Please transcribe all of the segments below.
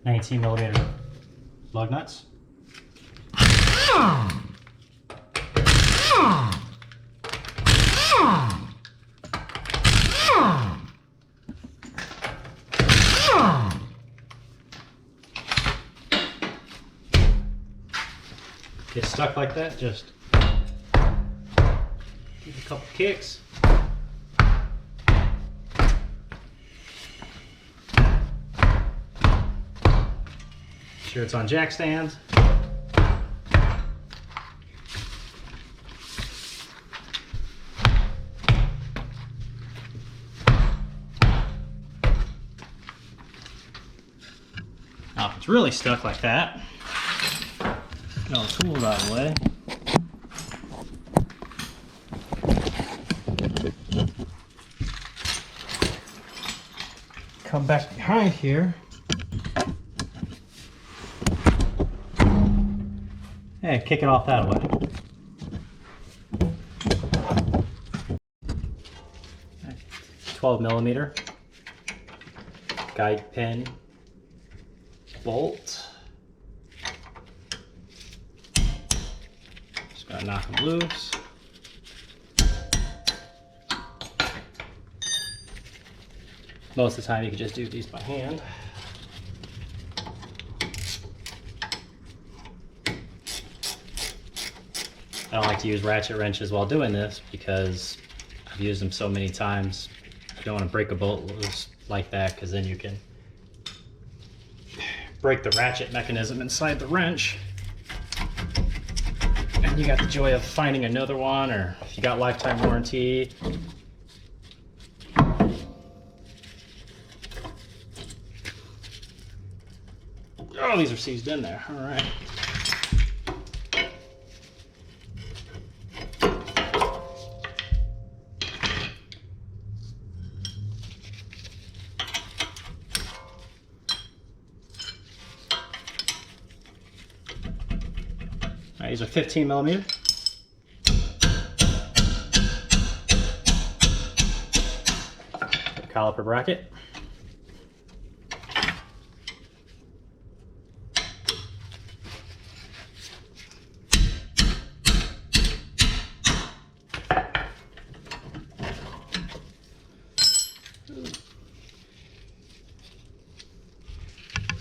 19mm lug nuts. Get stuck like that, just give it a couple kicks. Sure it's on jack stands. Now if it's really stuck like that, get all the tools out of the way. Come back behind here. Hey, kick it off that way. 12mm guide pin bolt. Just gotta knock them loose. Most of the time you can just do these by hand. I don't like to use ratchet wrenches while doing this because I've used them so many times. You don't want to break a bolt loose like that, because then you can break the ratchet mechanism inside the wrench. And you got the joy of finding another one, or if you got lifetime warranty. Oh, these are seized in there. All right. These are 15mm. Caliper bracket.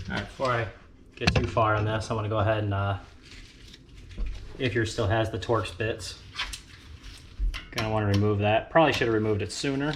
Alright, before I get too far on this, I want to go ahead and if yours still has the Torx bits, gonna want to remove that. Probably should have removed it sooner.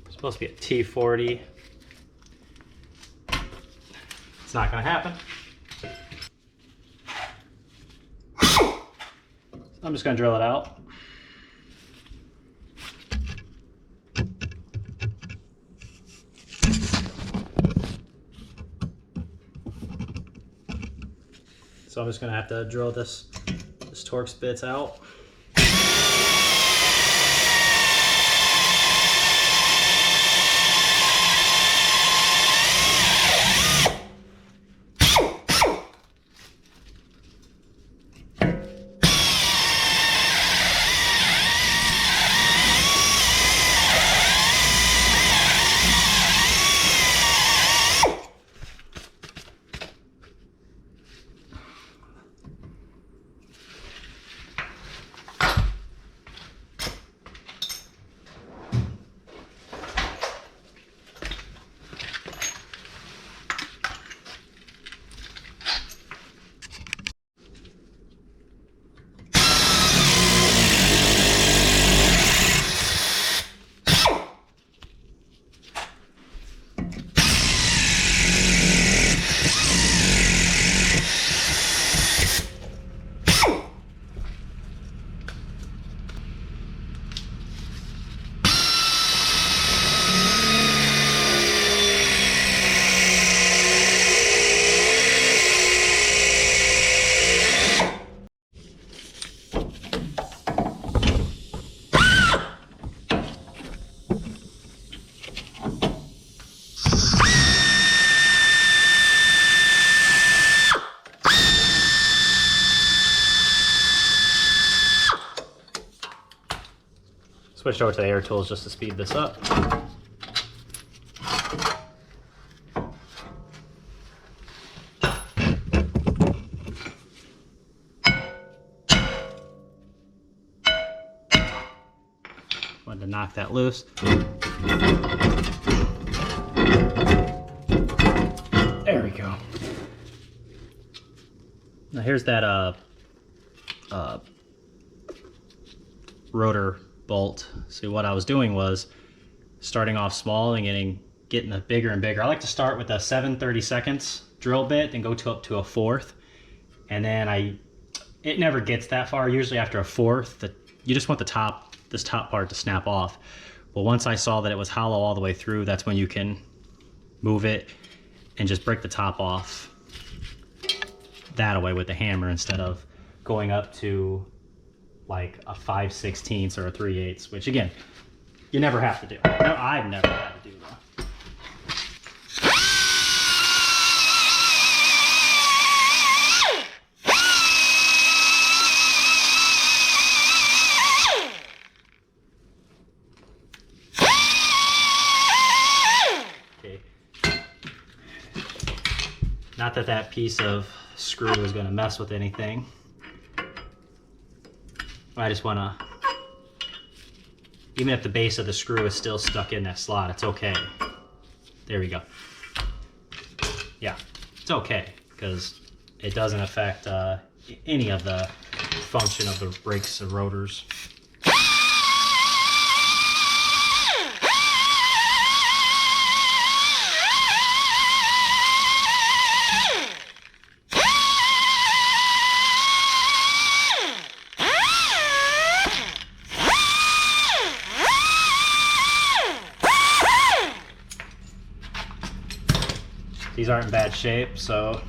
It's supposed to be a T40. It's not going to happen. I'm just going to drill it out. So I'm just going to have to drill this Torx bits out. Switched over to the air tools just to speed this up. Wanted to knock that loose. There we go. Now here's that rotor bolt. See, what I was doing was starting off small and getting it bigger and bigger. I like to start with a 7/32 drill bit, then go up to a 1/4, and then it never gets that far. Usually after a 1/4, you just want this top part to snap off. Well, once I saw that it was hollow all the way through, that's when you can move it and just break the top off that away with the hammer instead of going up to like a 5/16 or a 3/8, which again, you never have to do. No, I've never had to do that. Okay. Not that that piece of screw is going to mess with anything. I just want to, even if the base of the screw is still stuck in that slot, it's okay. There we go. Yeah, it's okay because it doesn't affect any of the function of the brakes or rotors. These aren't in bad shape, so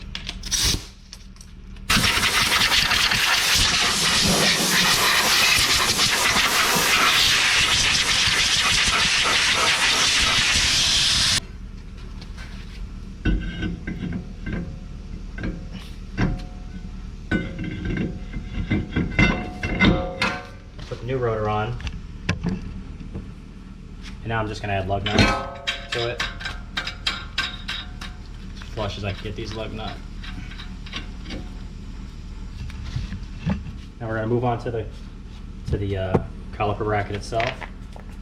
put the new rotor on, and now I'm just going to add lug nuts to it. Flush as I can get these lug nut. Now we're going to move on to the caliper bracket itself.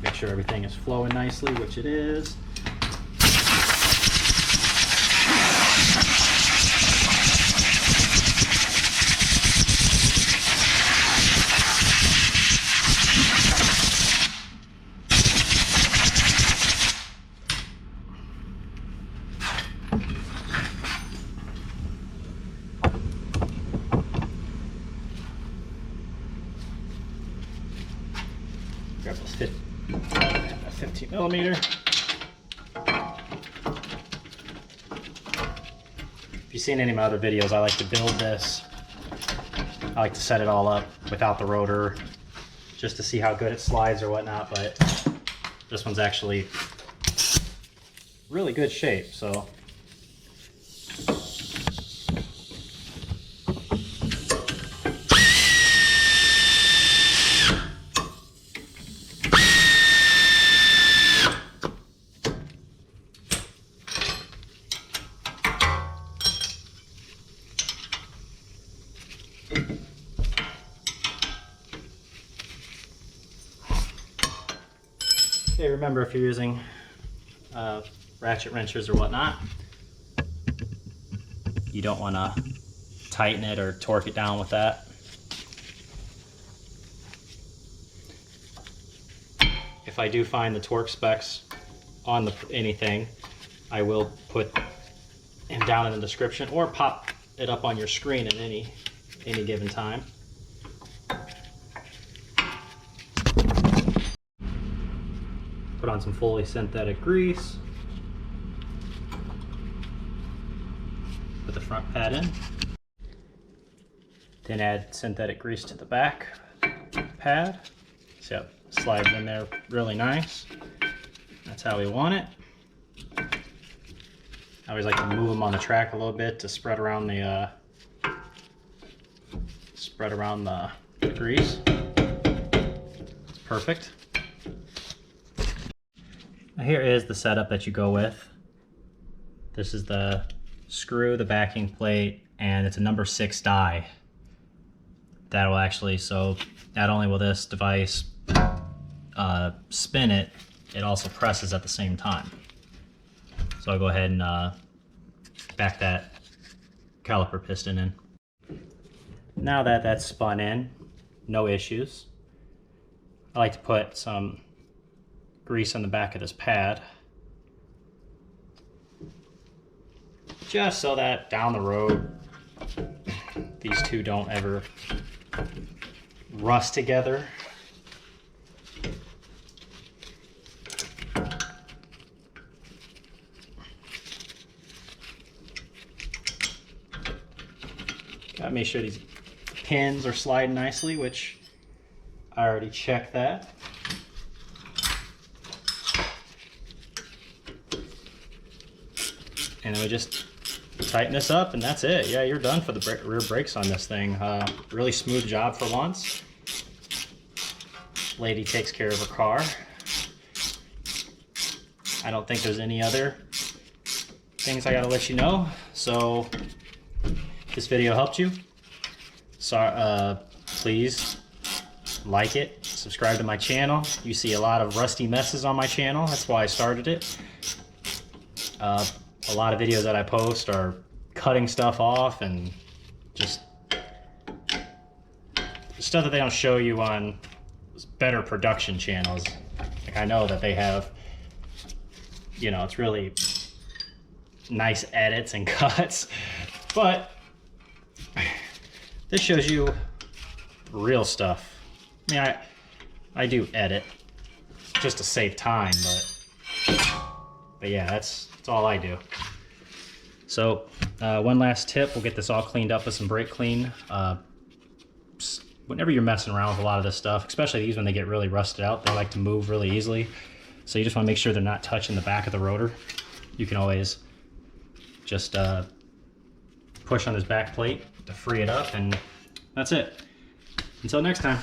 Make sure everything is flowing nicely, which it is. Grab a 15 millimeter. If you've seen any of my other videos, I like to build this. I like to set it all up without the rotor just to see how good it slides or whatnot, but this one's actually really good shape, so. Okay, remember if you're using ratchet wrenches or whatnot, you don't want to tighten it or torque it down with that. If I do find the torque specs on anything, I will put them down in the description or pop it up on your screen at any given time. Put on some fully synthetic grease. Put the front pad in. Then add synthetic grease to the back pad. See how it slides in there really nice. That's how we want it. I always like to move them on the track a little bit to spread around the grease. It's perfect. Now here is the setup that you go with. This is the screw, the backing plate, and it's a number 6 die. That will actually, so not only will this device spin it, it also presses at the same time. So I'll go ahead and back that caliper piston in. Now that that's spun in, no issues. I like to put some grease on the back of this pad, just so that down the road these two don't ever rust together. Gotta make sure these pins are sliding nicely, which I already checked that. And then we just tighten this up and that's it. Yeah, you're done for the rear brakes on this thing. Really smooth job for once. Lady takes care of her car. I don't think there's any other things I gotta let you know. So if this video helped you, please like it, subscribe to my channel. You see a lot of rusty messes on my channel. That's why I started it. A lot of videos that I post are cutting stuff off and just stuff that they don't show you on better production channels. Like, I know that they have, you know, it's really nice edits and cuts, but this shows you real stuff. I mean, I do edit just to save time, but yeah, that's all I do. So one last tip, we'll get this all cleaned up with some brake clean. Whenever you're messing around with a lot of this stuff, especially these when they get really rusted out, they like to move really easily. So you just want to make sure they're not touching the back of the rotor. You can always just push on this back plate to free it up, and that's it. Until next time.